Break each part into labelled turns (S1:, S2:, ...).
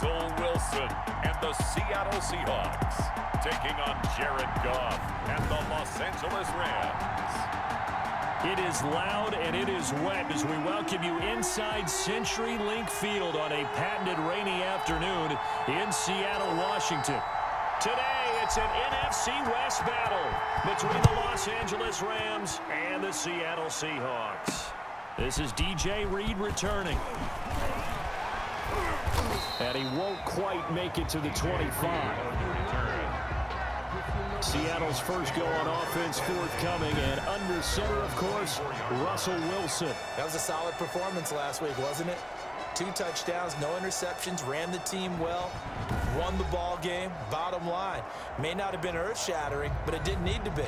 S1: Russell Wilson and the Seattle Seahawks taking on Jared Goff and the Los Angeles Rams.
S2: It is loud and it is wet as we welcome you inside CenturyLink Field on a patented rainy afternoon in Seattle, Washington. Today, it's an NFC West battle between the Los Angeles Rams and the Seattle Seahawks. This is DJ Reed returning. And he won't quite make it to the 25. Seattle's first go on offense forthcoming, and under center, of course, Russell Wilson.
S3: That was a solid performance last week, wasn't it? 2 touchdowns, no interceptions, ran the team well, won the ball game. Bottom line, may not have been earth-shattering, but it didn't need to be.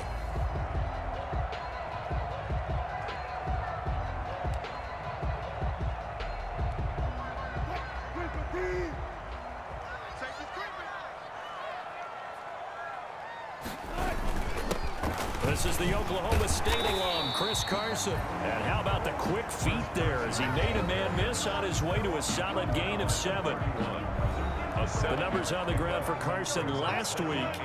S2: This is the Oklahoma State alum, Chris Carson. And how about the quick feet there as he made a man miss on his way to a solid gain of 7. The numbers on the ground for Carson last week: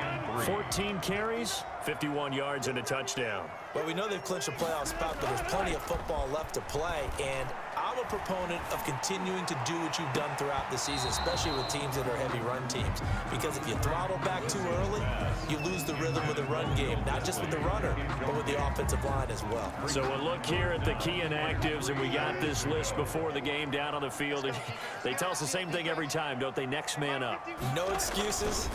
S2: 14 carries, 51 yards, and a touchdown.
S3: Well, we know they've clinched a playoff spot, but there's plenty of football left to play, and I'm a proponent of continuing to do what you've done throughout the season, especially with teams that are heavy run teams, because if you throttle back too early, you lose the rhythm of the run game, not just with the runner, but with the offensive line as well.
S2: So we'll look here at the key inactives, and we got this list before the game down on the field. And they tell us the same thing every time, don't they? Next man up.
S3: No excuses.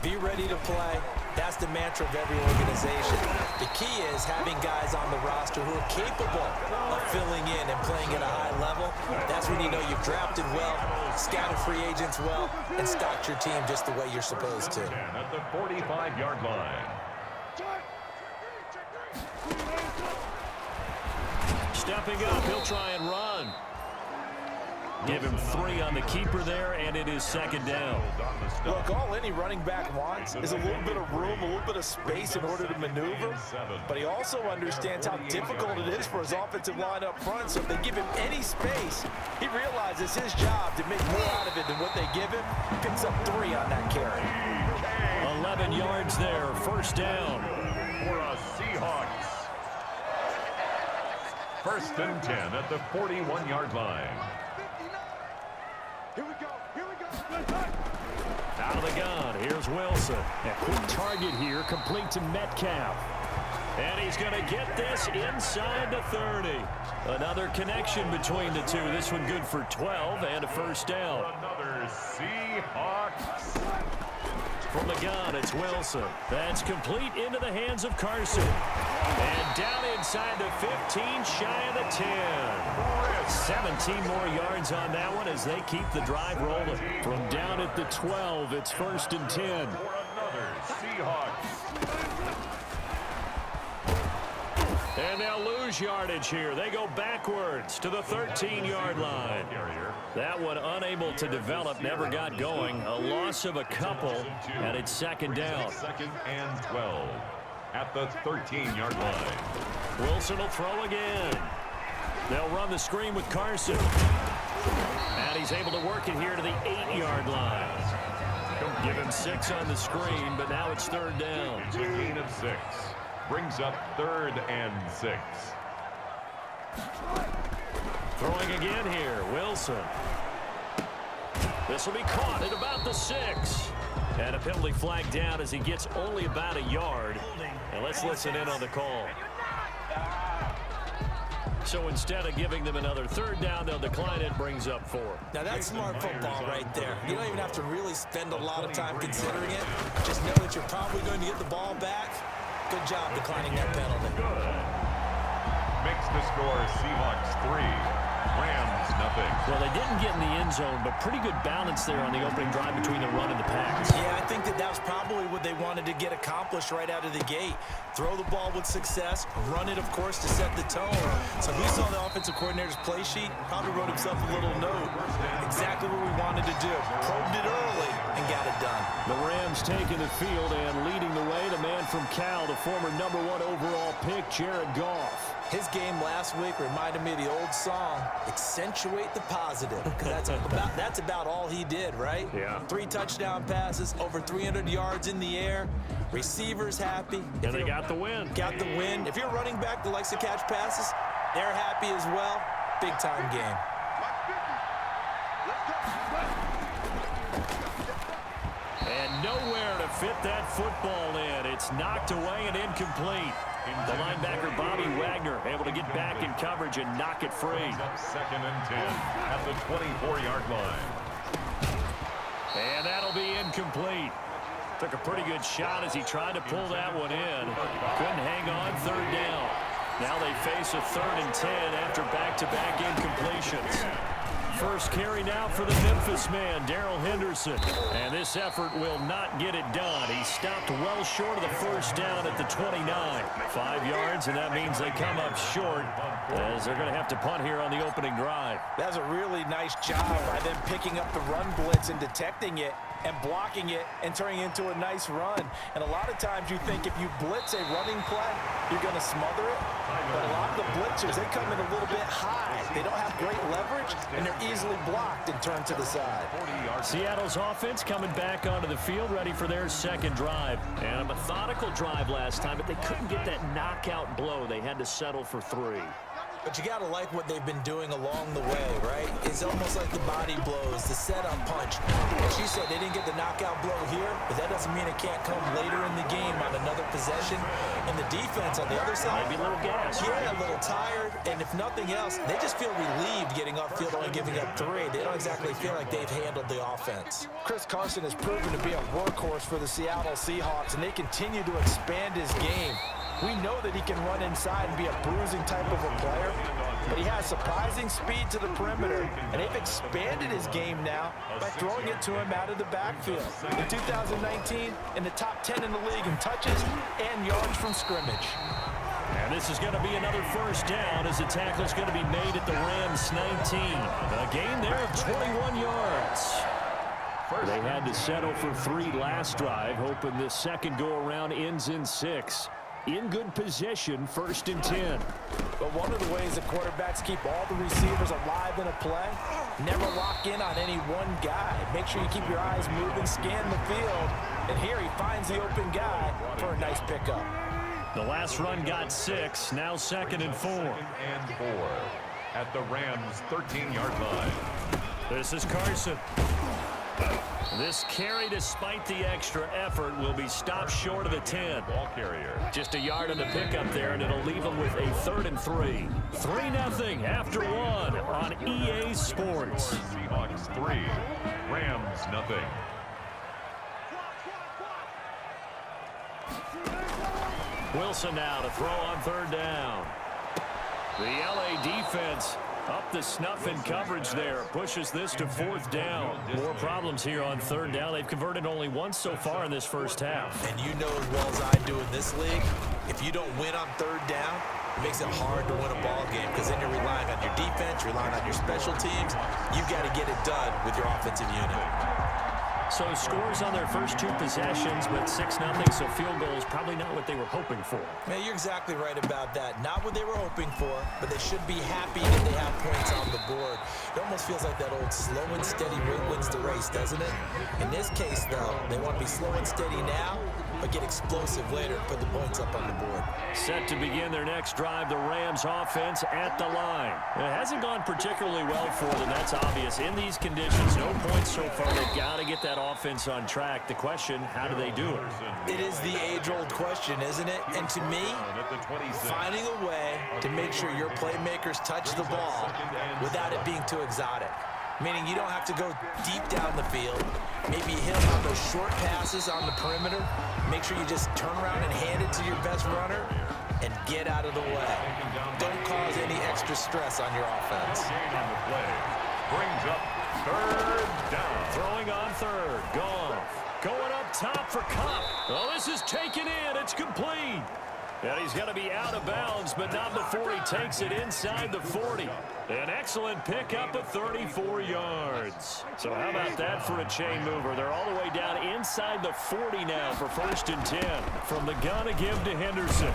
S3: Be ready to play. That's the mantra of every organization. The key is having guys on the roster who are capable of filling in and playing at a high level. That's when you know you've drafted well, scouted free agents well, and stocked your team just the way you're supposed to.
S1: At the 45-yard line.
S2: Stepping up, he'll try and run. Give him 3 on the keeper there, and it is second down.
S3: Look, all any running back wants is a little bit of room, a little bit of space in order to maneuver. But he also understands how difficult it is for his offensive line up front. So if they give him any space, he realizes his job to make more out of it than what they give him. Picks up 3 on that carry.
S2: 11 yards there, first down.
S1: For a Seahawks. First and 10 at the 41-yard line.
S4: Here we go.
S2: Out of the gun, here's Wilson. A quick target here, complete to Metcalf. And he's going to get this inside the 30. Another connection between the two. This one good for 12 and a first down.
S1: Another Seahawks.
S2: From the gun, it's Wilson. That's complete into the hands of Carson. And down inside the 15, shy of the 10. 17 more yards on that one as they keep the drive rolling. From down at the 12, it's first and 10.
S1: For another Seahawks.
S2: And they'll lose yardage here. They go backwards to the 13-yard line. That one unable to develop, never got going. A loss of a couple, and it's second down.
S1: Second and 12 at the 13-yard line.
S2: Wilson will throw again. They'll run the screen with Carson. And he's able to work it here to the 8-yard line. Give him 6 on the screen, but now it's third down.
S1: It's a gain of 6. Brings up 3rd and 6.
S2: Throwing again here, Wilson. This will be caught at about the 6. And a penalty flag down as he gets only about a yard. And let's listen in on the call. So instead of giving them another third down, they'll decline it. Brings up 4.
S3: Now that's smart football right there. You don't even have to really spend a lot of time considering it. Just know that you're probably going to get the ball back. Good job declining that penalty.
S1: Good. Makes the score Seahawks 3. Rams nothing.
S2: Well, they didn't get in the end zone, but pretty good balance there on the opening drive between the run and the pass.
S3: Yeah, I think that was probably what they wanted to get accomplished right out of the gate. Throw the ball with success, run it, of course, to set the tone. So we saw the offensive coordinator's play sheet, probably wrote himself a little note. Exactly what we wanted to do. Probed it early and got it done.
S2: The Rams taking the field and leading the way. The man from Cal, the former #1 overall pick, Jared Goff.
S3: His game last week reminded me of the old song, accentuate the positive, because that's about all he did, right?
S2: Yeah.
S3: 3 touchdown passes, over 300 yards in the air, receivers happy.
S2: And they got the win.
S3: Got the win. If you're running back that likes to catch passes, they're happy as well. Big-time game.
S2: And nowhere to fit that football in. It's knocked away and incomplete. The linebacker, Bobby Wagner, able to get back in coverage and knock it free.
S1: Second and 10 at the 24-yard line.
S2: And that'll be incomplete. Took a pretty good shot as he tried to pull that one in. Couldn't hang on, third down. Now they face a 3rd and 10 after back-to-back incompletions. First carry now for the Memphis man, Darrell Henderson. And this effort will not get it done. He stopped well short of the first down at the 29. 5 yards, and that means they come up short as they're going to have to punt here on the opening drive.
S3: That's a really nice job by them picking up the run blitz and detecting it and blocking it and turning it into a nice run. And a lot of times you think if you blitz a running play, you're going to smother it. But a lot of the blitzers, they come in a little bit high. They don't have great leverage, and they're easily blocked and turned to the side.
S2: Seattle's offense coming back onto the field, ready for their second drive. And a methodical drive last time, but they couldn't get that knockout blow. They had to settle for 3.
S3: But you got to like what they've been doing along the way, right? It's almost like the body blows, the setup punch. As you said, they didn't get the knockout blow here, but that doesn't mean it can't come later in the game on another possession. And the defense on the other side,
S2: maybe a little gas.
S3: Yeah, a little tired. And if nothing else, they just feel relieved getting upfield, only giving up 3. They don't exactly feel like they've handled the offense. Chris Carson has proven to be a workhorse for the Seattle Seahawks, and they continue to expand his game. We know that he can run inside and be a bruising type of a player, but he has surprising speed to the perimeter, and they've expanded his game now by throwing it to him out of the backfield. In 2019, in the top 10 in the league in touches and yards from scrimmage.
S2: And this is going to be another first down as the tackle is going to be made at the Rams 19. A gain there of 21 yards. They had to settle for 3 last drive, hoping this second go-around ends in 6. In good position, 1st and 10.
S3: But one of the ways that quarterbacks keep all the receivers alive in a play, never lock in on any one guy. Make sure you keep your eyes moving, scan the field, and here he finds the open guy for a nice pickup.
S2: The last run got 6, now 2nd and 4.
S1: And 4 at the Rams 13-yard line.
S2: This is Carson. This carry, despite the extra effort, will be stopped short of the 10.
S1: Ball carrier.
S2: Just a yard on the pickup there, and it'll leave them with a 3rd and 3. 3-0 after 1 on EA Sports.
S1: Seahawks 3, Rams nothing.
S2: Wilson now to throw on 3rd down. The LA defense up the snuff in coverage there. Pushes this to 4th down. More problems here on 3rd down. They've converted only once so far in this first half.
S3: And you know as well as I do in this league, if you don't win on 3rd down, it makes it hard to win a ball game because then you're relying on your defense, relying on your special teams. You've got to get it done with your offensive unit.
S2: So scores on their first 2 possessions, but 6-0, so field goal is probably not what they were hoping for.
S3: Man, you're exactly right about that. Not what they were hoping for, but they should be happy that they have points on the board. It almost feels like that old slow and steady wins the race, doesn't it? In this case, though, they want to be slow and steady now, but get explosive later and put the points up on the board.
S2: Set to begin their next drive, the Rams offense at the line. It hasn't gone particularly well for them, that's obvious. In these conditions, no points so far. They've got to get that offense on track. The question, how do they do it?
S3: It is the age-old question, isn't it? And to me, finding a way to make sure your playmakers touch the ball without it being too exotic. Meaning you don't have to go deep down the field. Maybe hit them on those short passes on the perimeter. Make sure you just turn around and hand it to your best runner and get out of the way. Don't cause any extra stress on your offense.
S1: Brings up 3rd down.
S2: Throwing on 3rd. Goff going up top for Cup. Well, this is taken in. It's complete. And he's going to be out of bounds, but not before he takes it inside the 40. An excellent pickup of 34 yards. So how about that for a chain mover? They're all the way down inside the 40 now for 1st and 10. From the gun to give to Henderson.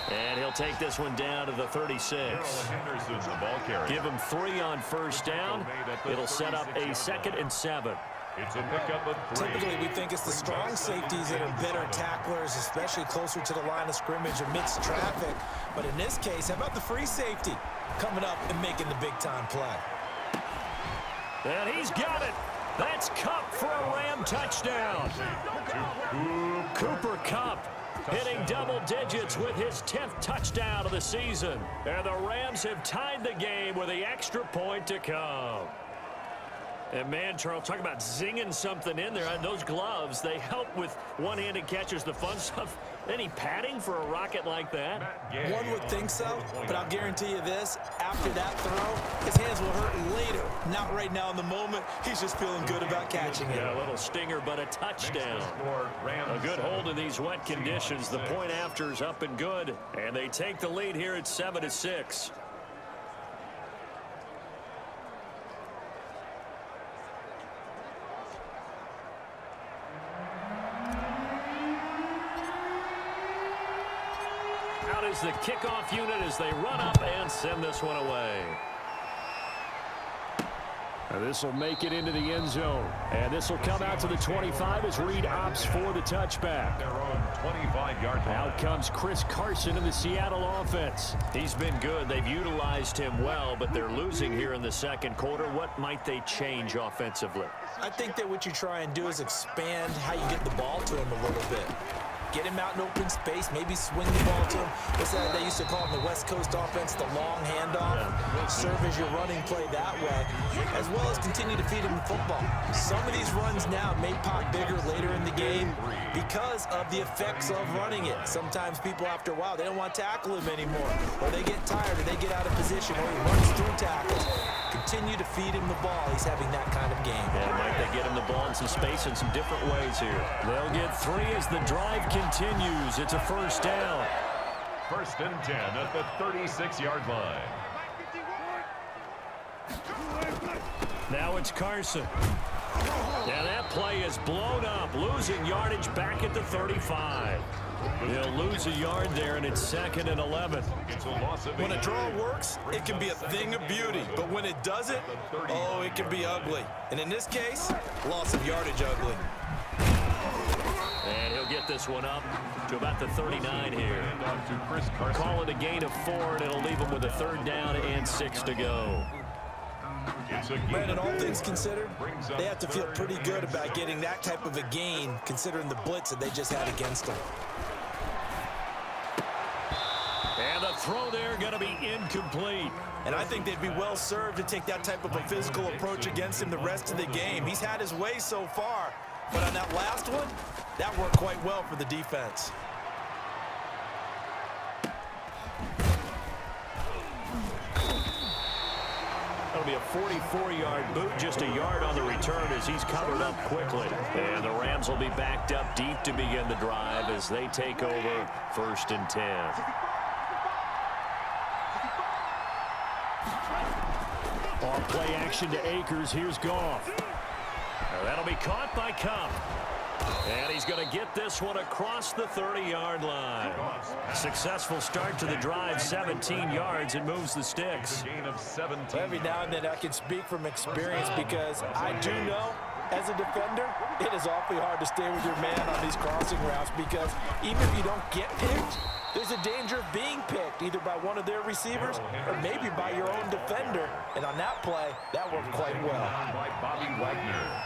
S2: And he'll take this one down to the 36.
S1: Henderson's the ball carrier.
S2: Give him 3 on 1st down. It'll set up a 2nd and 7.
S1: It's a pickup of 3.
S3: Typically, we think it's the strong safeties that are better tacklers, especially closer to the line of scrimmage amidst traffic. But in this case, how about the free safety coming up and making the big-time play?
S2: And he's got it. That's Kupp for a Ram touchdown. Cooper Kupp hitting double digits with his 10th touchdown of the season. And the Rams have tied the game with the extra point to come. And man, Charles, talk about zinging something in there. Those gloves, they help with one-handed catches, the fun stuff. Any padding for a rocket like that?
S3: One would think so, but I'll guarantee you this. After that throw, his hands will hurt later. Not right now in the moment. He's just feeling good about catching it.
S2: Yeah, a little stinger, but a touchdown. A good hold in these wet conditions. The point after is up and good. And they take the lead here at 7-6. Out is the kickoff unit as they run up and send this one away. This will make it into the end zone. And this will come out to the 25 as Reed opts for the touchback.
S1: Their own 25-yard line.
S2: Out comes Chris Carson in the Seattle offense. He's been good. They've utilized him well, but they're losing here in the second quarter. What might they change offensively?
S3: I think that what you try and do is expand how you get the ball to him a little bit. Get him out in open space, maybe swing the ball to him. What's that they used to call in the West Coast offense, the long handoff? Serve as your running play that way, as well as continue to feed him the football. Some of these runs now may pop bigger later in the game because of the effects of running it. Sometimes people, after a while, they don't want to tackle him anymore, or they get tired, or they get out of position, or he runs through tackles. Continue to feed him the ball. He's having that kind of game.
S2: Yeah, might they get him the ball in some space in some different ways here. They'll get 3 as the drive continues. It's a 1st down.
S1: 1st and 10 at the 36-yard line.
S2: Now it's Carson. Now that play is blown up, losing yardage back at the 35. They'll lose a yard there, and it's 2nd and 11.
S3: When a draw works, it can be a thing of beauty. But when it doesn't, oh, it can be ugly. And in this case, loss of yardage ugly.
S2: And he'll get this one up to about the 39 here. Call it a gain of 4, and it'll leave him with a 3rd down and 6 to go.
S3: Brandon, all things considered, they have to feel pretty good about getting that type of a gain, considering the blitz that they just had against them.
S2: And the throw there going to be incomplete.
S3: And I think they'd be well served to take that type of a physical approach against him the rest of the game. He's had his way so far, but on that last one, that worked quite well for the defense.
S2: That'll be a 44-yard boot, just a yard on the return as he's covered up quickly. And the Rams will be backed up deep to begin the drive as they take over 1st and 10. Off play action to Akers. Here's Goff. Now that'll be caught by Kupp. And he's going to get this one across the 30-yard line. Successful start to the drive, 17 yards, and moves the sticks.
S3: Every now and then I can speak from experience because I do know, as a defender, it is awfully hard to stay with your man on these crossing routes because even if you don't get picked, there's a danger of being picked either by one of their receivers or maybe by your own defender. And on that play, that worked quite well.
S1: By Bobby Wagner.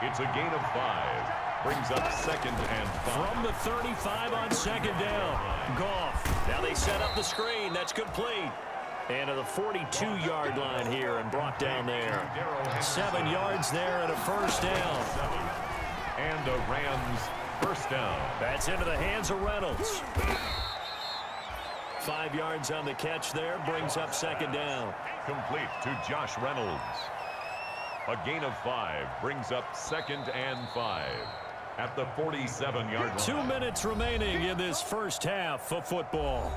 S1: It's a gain of 5. Brings up 2nd and 5.
S2: From the 35 on 2nd down. Goff. Now they set up the screen. That's complete. And to the 42-yard line here and brought down there. 7 yards there and a 1st down.
S1: And a Rams 1st down.
S2: That's into the hands of Reynolds. 5 yards on the catch there. Brings up 2nd down.
S1: Complete to Josh Reynolds. A gain of 5 brings up 2nd and 5 at the 47-yard line.
S2: 2 minutes remaining in this first half of football.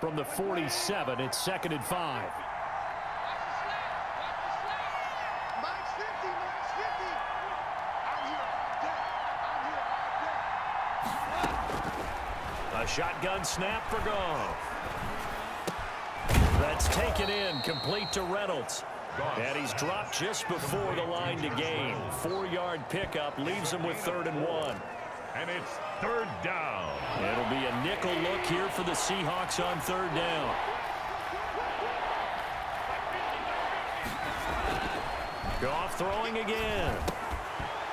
S2: From the 47, it's 2nd and 5. A shotgun snap for Goff. That's taken in, complete to Reynolds. And he's dropped just before the line to gain. 4-yard pickup leaves him with 3rd and 1.
S1: And it's 3rd down.
S2: It'll be a nickel look here for the Seahawks on 3rd down. Goff throwing again.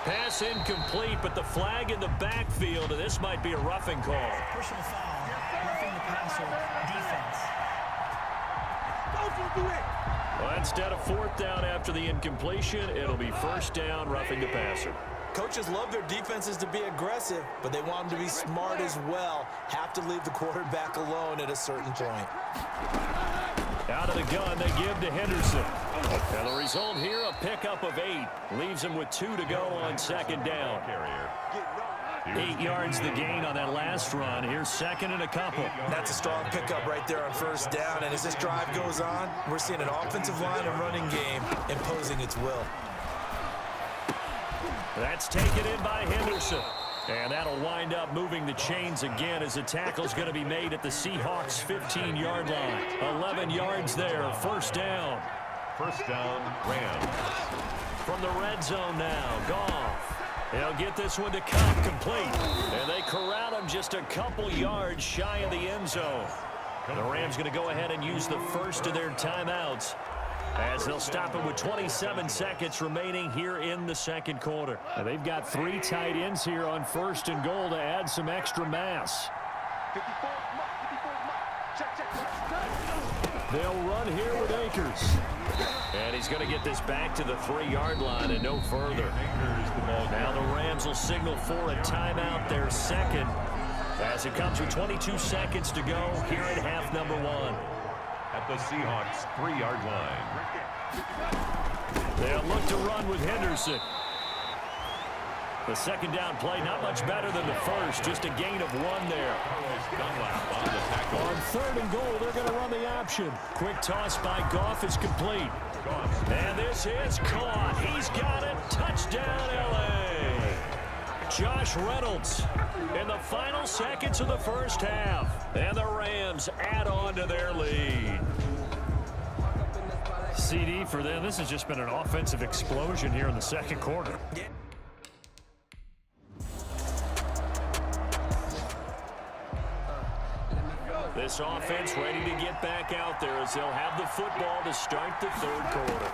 S2: Pass incomplete, but the flag in the backfield, and this might be a roughing call.
S4: Personal foul, roughing the passer, defense.
S2: Well, instead of 4th down after the incompletion, it'll be 1st down, roughing the passer.
S3: Coaches love their defenses to be aggressive, but they want them to be smart as well. Have to leave the quarterback alone at a certain point.
S2: Out of the gun, they give to Henderson. And the result here, a pickup of 8. Leaves him with 2 to go on 2nd down. 8 yards the gain on that last run. Here's 2nd and a couple.
S3: That's a strong pickup right there on 1st down. And as this drive goes on, we're seeing an offensive line and running game imposing its will.
S2: That's taken in by Henderson. And that'll wind up moving the chains again as the tackle's going to be made at the Seahawks' 15-yard line. 11 yards there, 1st down.
S1: 1st down, Rams.
S2: From the red zone now, Goff. He'll get this one to come complete. And they corral him just a couple yards shy of the end zone. The Rams going to go ahead and use the first of their timeouts as they'll stop him with 27 seconds remaining here in the 2nd quarter. And they've got 3 tight ends here on 1st and goal to add some extra mass. They'll run here with Akers. And he's going to get this back to the 3-yard line and no further. Now the Rams will signal for a timeout, their 2nd, as it comes with 22 seconds to go here at half number 1.
S1: At the Seahawks' 3-yard line.
S2: They'll look to run with Henderson. The 2nd down play not much better than the first, just a gain of 1 there. On 3rd and goal, they're going to run the option. Quick toss by Goff is complete. And this is caught. He's got it. Touchdown, L.A. Josh Reynolds in the final seconds of the 1st half. And the Rams add on to their lead. CD for them. This has just been an offensive explosion here in the 2nd quarter. This offense ready to get back out there as they'll have the football to start the 3rd quarter.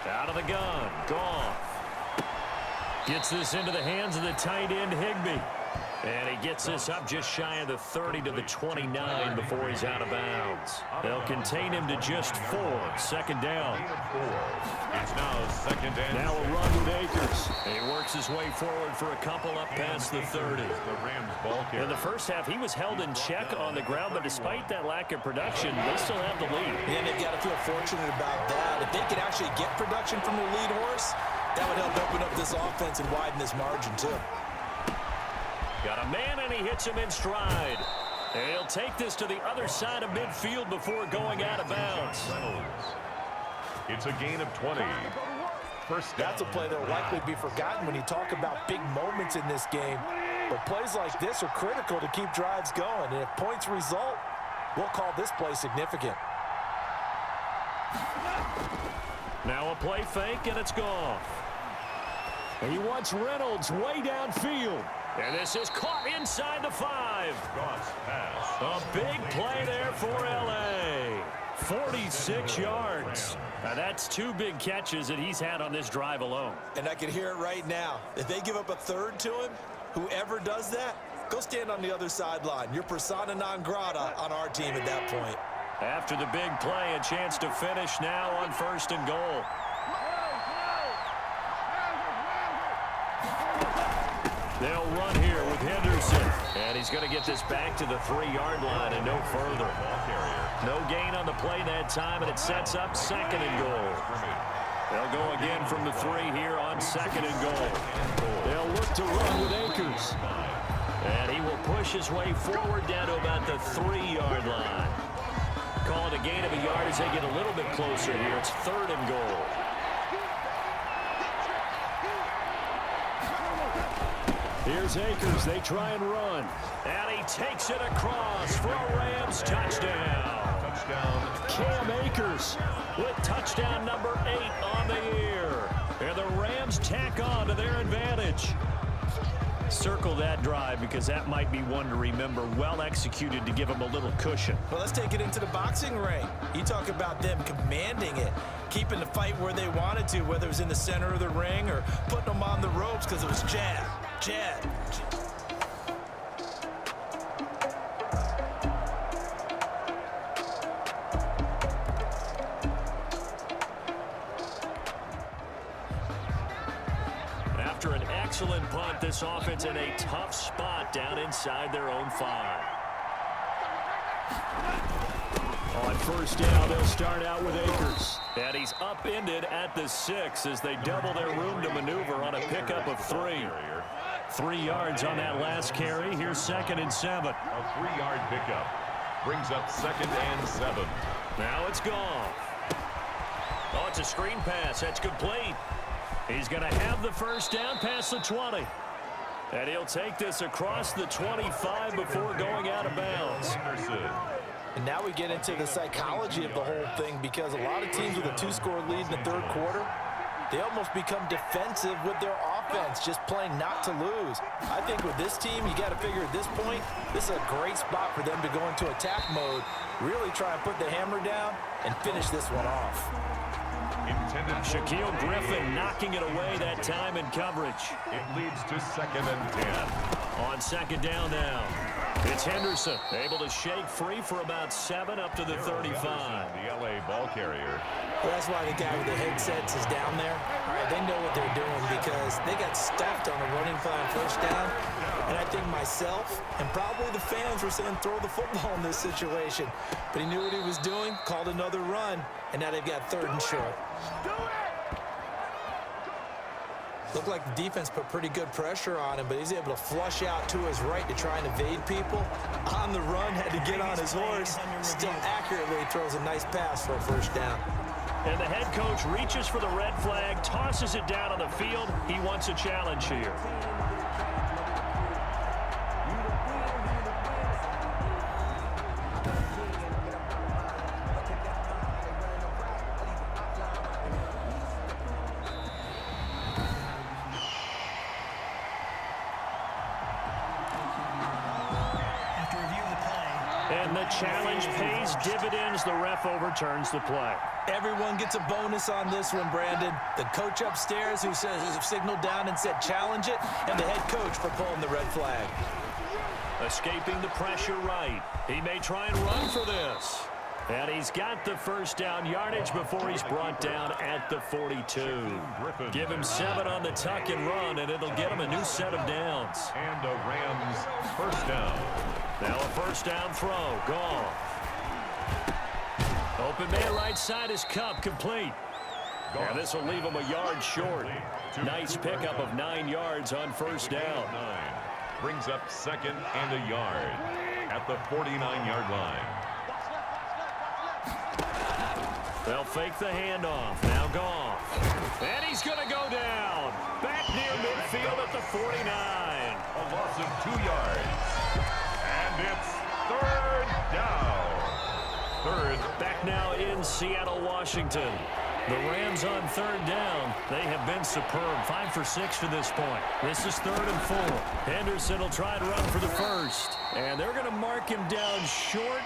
S2: Out of the gun, Goff. Gets this into the hands of the tight end, Higbee. And he gets this up just shy of the 30 to the 29 before he's out of bounds. They'll contain him to just 4. 2nd down.
S1: It's now 2nd and
S2: now a run with Akers. And he works his way forward for a couple up past the 30.
S1: the Rams ball carrier.
S2: In the 1st half, he was held in check on the ground, but despite that lack of production, they still have the lead.
S3: And they've got to feel fortunate about that. If they can actually get production from their lead horse, that would help open up this offense and widen this margin too.
S2: Got a man, and he hits him in stride. And he'll take this to the other side of midfield before going out of bounds.
S1: It's a gain of 20. 1st down.
S3: That's a play that will likely be forgotten when you talk about big moments in this game. But plays like this are critical to keep drives going. And if points result, we'll call this play significant.
S2: Now a play fake, and it's Goff. And he wants Reynolds way downfield. And this is caught inside the 5.
S1: Goff's pass.
S2: A big play there for L.A. 46 yards. Now that's 2 big catches that he's had on this drive alone.
S3: And I can hear it right now. If they give up a 3rd to him, whoever does that, go stand on the other sideline. You're persona non grata on our team at that point.
S2: After the big play, a chance to finish now on 1st and goal. They'll run here with Henderson. And he's going to get this back to the 3-yard line and no further. No gain on the play that time, and it sets up 2nd and goal. They'll go again from the 3 here on 2nd and goal. They'll look to run with Akers. And he will push his way forward down to about the 3-yard line. Call it a gain of a yard as they get a little bit closer here. It's 3rd and goal. Here's Akers. They try and run. And he takes it across for a Rams touchdown. Cam Akers with touchdown number 8 on the year. And the Rams tack on to their advantage. Circle that drive because that might be one to remember. Well executed to give them a little cushion.
S3: Well, let's take it into the boxing ring. You talk about them commanding it, keeping the fight where they wanted to, whether it was in the center of the ring or putting them on the ropes because it was jab, jab.
S2: After an excellent punt, this offense in a tough spot down inside their own 5. On 1st down, they'll start out with Akers. And he's upended at the 6 as they double their room to maneuver on a pickup of 3. 3 yards on that last carry. Here's 2nd and 7.
S1: A 3-yard pickup brings up 2nd and 7.
S2: Now it's Goff. Oh, it's a screen pass. That's complete. He's going to have the 1st down past the 20. And he'll take this across the 25 before going out of bounds.
S3: And now we get into the psychology of the whole thing because a lot of teams with a 2-score lead in the 3rd quarter, they almost become defensive with their offense, just playing not to lose. I think with this team, you got to figure at this point, this is a great spot for them to go into attack mode, really try and put the hammer down and finish this one off.
S2: Shaquille Griffin knocking it away that time in coverage.
S1: It leads to 2nd and 10.
S2: On 2nd down now. It's Henderson able to shake free for about 7 up to the 35.
S1: The LA ball carrier.
S3: Well, that's why the guy with the headsets is down there. All right, they know what they're doing because they got stuffed on a running play on 1st down. And I think myself and probably the fans were saying throw the football in this situation. But he knew what he was doing, called another run, and now they've got 3rd and short. Looked like the defense put pretty good pressure on him, but he's able to flush out to his right to try and evade people. On the run, had to get on his horse. Still accurately throws a nice pass for a 1st down.
S2: And the head coach reaches for the red flag, tosses it down on the field. He wants a challenge here. And the challenge pays dividends. The ref overturns the play.
S3: Everyone gets a bonus on this one, Brandon. The coach upstairs who signaled down and said challenge it, and the head coach for pulling the red flag.
S2: Escaping the pressure right. He may try and run for this. And he's got the 1st down yardage before he's brought down at the 42. Give him 7 on the tuck and run, and it'll get him a new set of downs.
S1: And a Rams 1st down.
S2: Now a 1st down throw. Goff. Open man right side is Cup, complete. And this will leave him a yard short. Nice pickup of 9 yards on 1st down.
S1: Brings up 2nd and a yard at the 49-yard line.
S2: They'll fake the handoff. Now Goff. And he's going to go down. Back near midfield at the 49.
S1: A loss of 2 yards. And it's 3rd down. 3rd.
S2: Back now in Seattle, Washington. The Rams on 3rd down. They have been superb. 5 for 6 to this point. This is 3rd and 4. Henderson will try to run for the 1st. And they're going to mark him down short,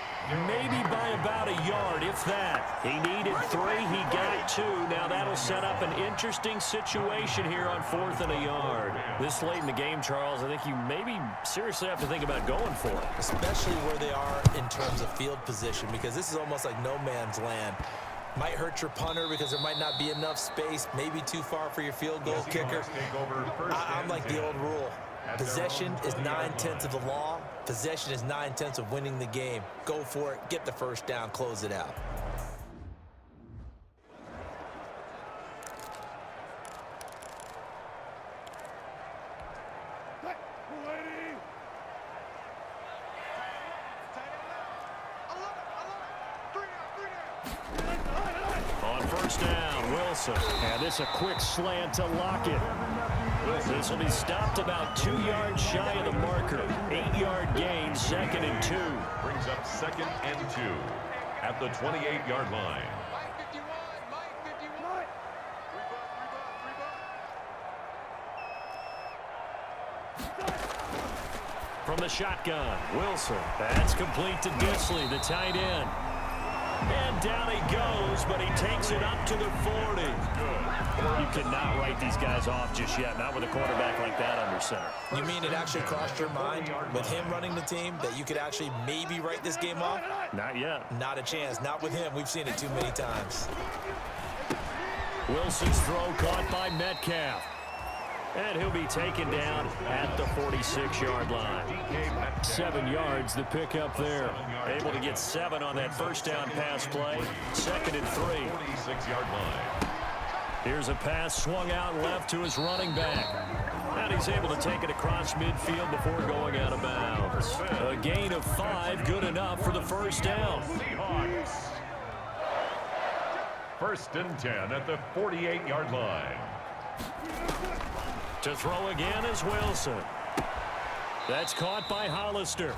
S2: maybe by about a yard, if that. He needed 3. He got 2. Now that'll set up an interesting situation here on 4th and a yard. This late in the game, Charles, I think you maybe seriously have to think about going for it.
S3: Especially where they are in terms of field position, because this is almost like no man's land. Might hurt your punter because there might not be enough space, maybe too far for your field goal kicker. I'm like the old rule. Possession is 9/10 of the law. Possession is 9/10 of winning the game. Go for it, get the 1st down, close it out.
S2: On first down, Wilson. And this a quick slant to Lockett. This will be stopped about 2 yards shy of the marker. 8-yard gain, 2nd and 2.
S1: Brings up 2nd and 2 at the 28-yard line.
S2: From the shotgun, Wilson. That's complete to Disley, the tight end. And down he goes, but he takes it up to the 40. You cannot write these guys off just yet, not with a quarterback like that under center.
S3: You mean it actually crossed your mind with him running the team that you could actually maybe write this game off?
S2: Not yet.
S3: Not a chance. Not with him. We've seen it too many times.
S2: Wilson's throw caught by Metcalf. And he'll be taken down at the 46-yard line. 7 yards, the pickup there. Able to get 7 on that first down pass play. 2nd and 3.
S1: 46-yard line.
S2: Here's a pass swung out left to his running back. And he's able to take it across midfield before going out of bounds. A gain of 5, good enough for the first down.
S1: Seahawks. 1st and 10 at the 48-yard line.
S2: To throw again is Wilson. That's caught by Hollister.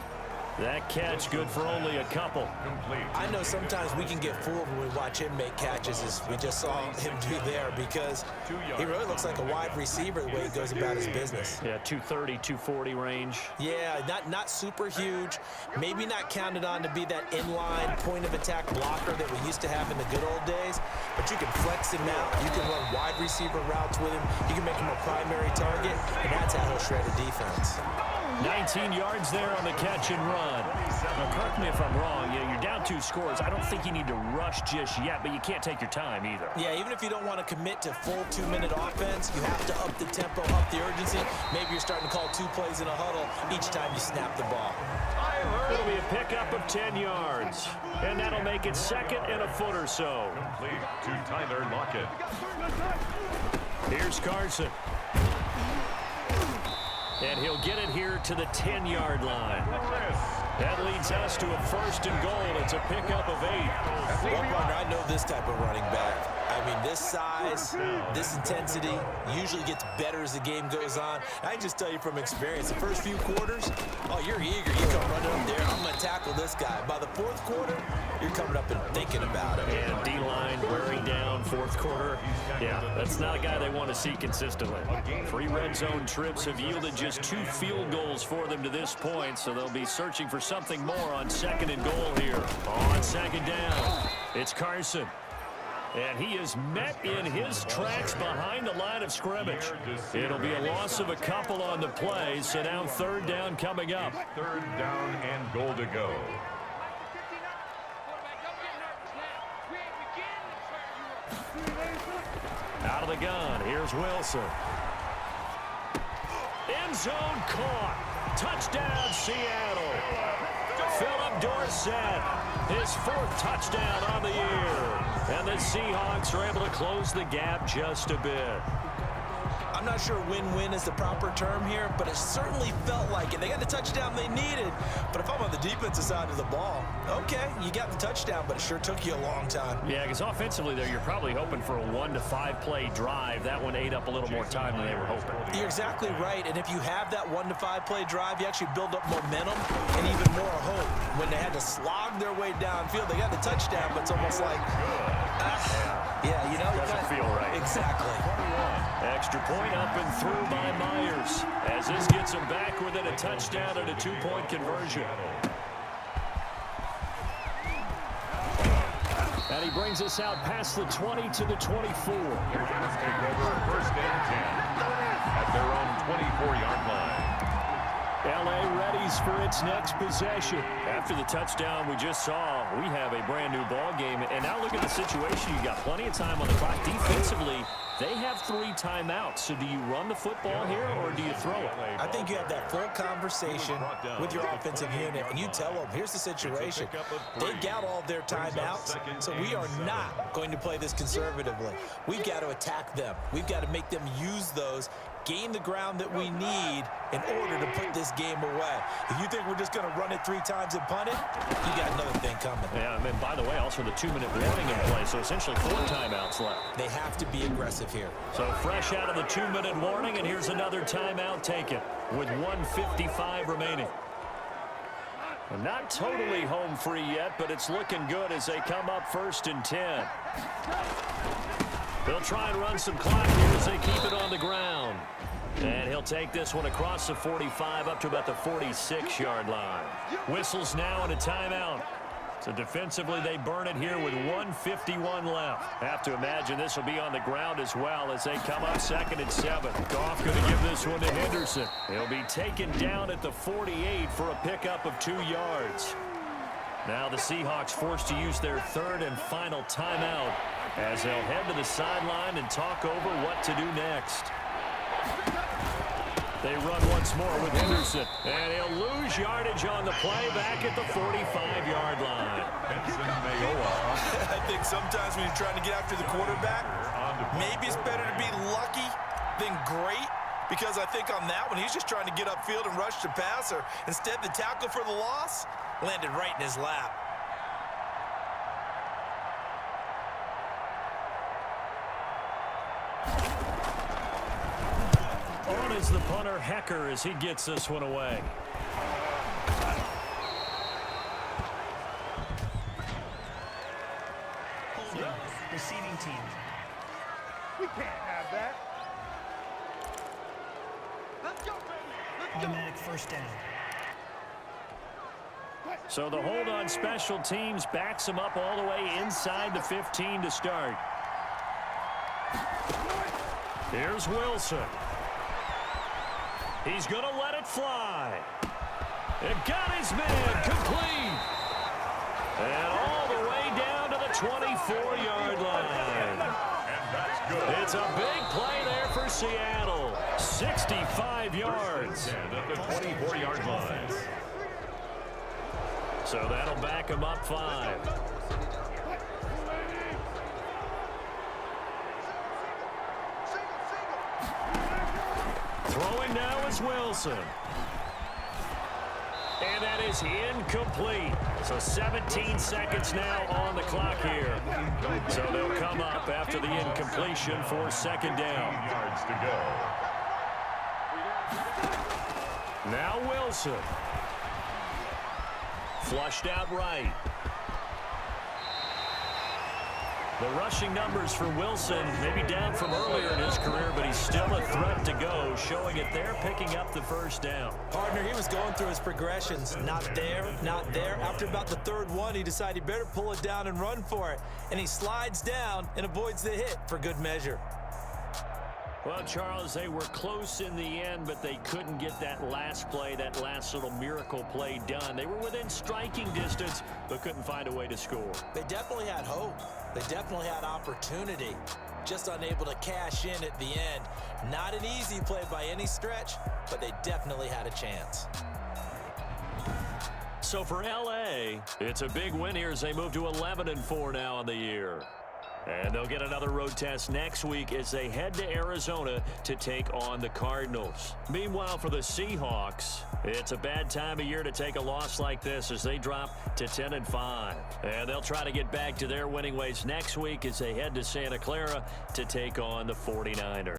S2: That catch good for only a couple.
S1: Complete.
S3: I know sometimes we can get fooled when we watch him make catches, as we just saw him do there, because he really looks like a wide receiver the way he goes about his business.
S2: Yeah, 230, 240 range.
S3: Yeah, not super huge. Maybe not counted on to be that inline point-of-attack blocker that we used to have in the good old days, but you can flex him out. You can run wide receiver routes with him. You can make him a primary target, and that's how he'll shred a defense.
S2: 19 yards there on the catch and run. Now, correct me if I'm wrong. You're down 2 scores. I don't think you need to rush just yet, but you can't take your time either.
S3: Yeah, even if you don't want to commit to full 2-minute offense, you have to up the tempo, up the urgency. Maybe you're starting to call 2 plays in a huddle each time you snap the ball.
S2: It'll be a pickup of 10 yards. And that'll make it 2nd and a foot or so.
S1: Complete to Tyler Lockett.
S2: Here's Carson. And he'll get it here to the 10-yard line. That leads us to a 1st and goal. It's a pickup of 8.
S3: Well, partner, I know this type of running back. I mean, this size, this intensity usually gets better as the game goes on. I can just tell you from experience, the first few quarters, oh, you're eager. You come running up there, I'm going to tackle this guy. By the 4th quarter, you're coming up and thinking about it.
S2: And D-line wearing down 4th quarter. Yeah, that's not a guy they want to see consistently. 3 red zone trips have yielded just 2 field goals for them to this point, so they'll be searching for something more on 2nd and goal here. On 2nd down, it's Carson. And he is met in his tracks behind the line of scrimmage. It'll be a loss of a couple on the play, so now 3rd down coming up.
S1: 3rd down and goal to go.
S2: Out of the gun, here's Wilson. End zone caught. Touchdown, Seattle. Philip Dorsett, his 4th touchdown on the year. And the Seahawks are able to close the gap just a bit.
S3: I'm not sure win-win is the proper term here, but it certainly felt like it. They got the touchdown they needed, but if I'm on the defensive side of the ball, okay, you got the touchdown, but it sure took you a long time.
S2: Yeah, because offensively there, you're probably hoping for a 1 to 5 play drive. That one ate up a little more time than they were hoping.
S3: You're exactly right, and if you have that 1 to 5 play drive, you actually build up momentum and even more hope. When they had to slog their way downfield, they got the touchdown, but it's almost like, yeah, you know.
S2: Doesn't feel right.
S3: Exactly.
S2: Extra point up and through by Myers, as this gets him back within a touchdown and a 2-point conversion. And he brings us out past the 20 to the 24.
S1: Let's take over 1st and 10 at their own 24-yard line.
S2: L.A. readies for its next possession. After the touchdown we just saw, we have a brand-new ball game. And now look at the situation. You got plenty of time on the clock. Defensively, they have 3 timeouts. So do you run the football here or do you throw it?
S3: I think you have that full conversation with your offensive unit, and you tell them, here's the situation. They got all their timeouts, so we are not going to play this conservatively. We've got to attack them. We've got to make them use those gain the ground that we need in order to put this game away. If you think we're just going to run it 3 times and punt it, you got another thing coming.
S2: Yeah, and by the way, also the 2-minute warning in play, so essentially 4 timeouts left.
S3: They have to be aggressive here.
S2: So fresh out of the 2-minute warning, and here's another timeout taken with 1:55 remaining. And not totally home free yet, but it's looking good as they come up 1st and 10. They'll try and run some clock here as they keep it on the ground. And he'll take this one across the 45 up to about the 46-yard line. Whistles now and a timeout. So defensively, they burn it here with 1:51 left. Have to imagine this will be on the ground as well as they come up 2nd and 7. Goff going to give this one to Henderson. He'll be taken down at the 48 for a pickup of 2 yards. Now the Seahawks forced to use their 3rd and final timeout as they'll head to the sideline and talk over what to do next. They run once more with Henderson, and he'll lose yardage on the play back at the 45-yard line.
S3: I think sometimes when you're trying to get after the quarterback, maybe it's better to be lucky than great, because I think on that one, he's just trying to get upfield and rush the passer. Instead, the tackle for the loss landed right in his lap.
S2: On is the punter, Hecker, as he gets this one away.
S4: Holding, receiving team.
S5: We can't have that. Let's go, baby.
S4: Automatic 1st down.
S2: So the hold on special teams backs him up all the way inside the 15 to start. Here's Wilson. He's going to let it fly. It got his man complete. And all the way down to the 24-yard line.
S1: And that's good.
S2: It's a big play there for Seattle. 65 yards.
S1: And at the 24-yard line.
S2: So that'll back him up 5. Throwing now is Wilson. And that is incomplete. So 17 seconds now on the clock here. So they'll come up after the incompletion for 2nd down.
S1: Yards to go.
S2: Now Wilson. Flushed out right. The rushing numbers for Wilson may be down from earlier in his career, but he's still a threat to go, showing it there, picking up the 1st down.
S3: Partner, he was going through his progressions. Not there, not there. After about the 3rd one, he decided he better pull it down and run for it. And he slides down and avoids the hit for good measure.
S2: Well, Charles, they were close in the end, but they couldn't get that last play, that last little miracle play done. They were within striking distance, but couldn't find a way to score.
S3: They definitely had hope. They definitely had opportunity. Just unable to cash in at the end. Not an easy play by any stretch, but they definitely had a chance.
S2: So for L.A., it's a big win here as they move to 11-4 now on the year. And they'll get another road test next week as they head to Arizona to take on the Cardinals. Meanwhile, for the Seahawks, it's a bad time of year to take a loss like this as they drop to 10-5. And they'll try to get back to their winning ways next week as they head to Santa Clara to take on the 49ers.